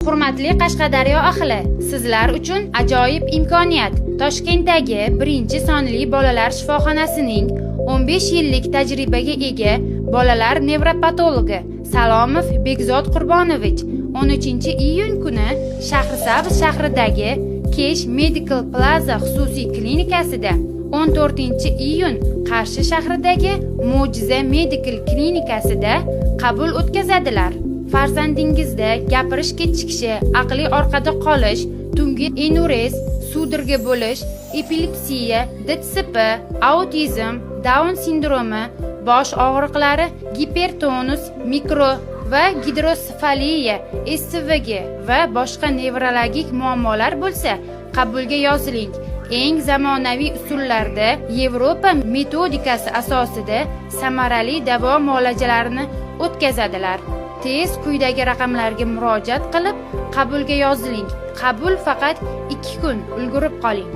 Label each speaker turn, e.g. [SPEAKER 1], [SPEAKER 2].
[SPEAKER 1] Hurmatli Qashqadaryo ahli, sizlar uchun ajoyib imkoniyat. Toshkentdagi 1-sonli bolalar shifoxonasining 15 yillik tajribaga ega bolalar nevropatologi Salomov Bekzod Qurbonovich 13-iyun kuni Shahrisabz shahridagi Kesh Medical Plaza xususiy klinikasida, 14-iyun Qarshi shahridagi Mo'jiza Medical klinikasida qabul o'tkazadilar. Farzandingizda gapirish kechikishi, aqliy orqada qolish, tungi enurez, sudirga bo'lish, epilepsiya, DTSP, autizm, Down sindromi, bosh og'riqlari, gipertonus, mikro va gidrosefaliya, SVG va boshqa nevrologik muammolar bo'lsa, qabulga yoziling. Eng zamonaviy usullarda Yevropa metodikasi asosida samarali davo muolajalarini o'tkazadilar. Tez quyidagi raqamlarga murojaat qilib qabulga yoziling. Qabul faqat 2 kun, ulgurib qoling.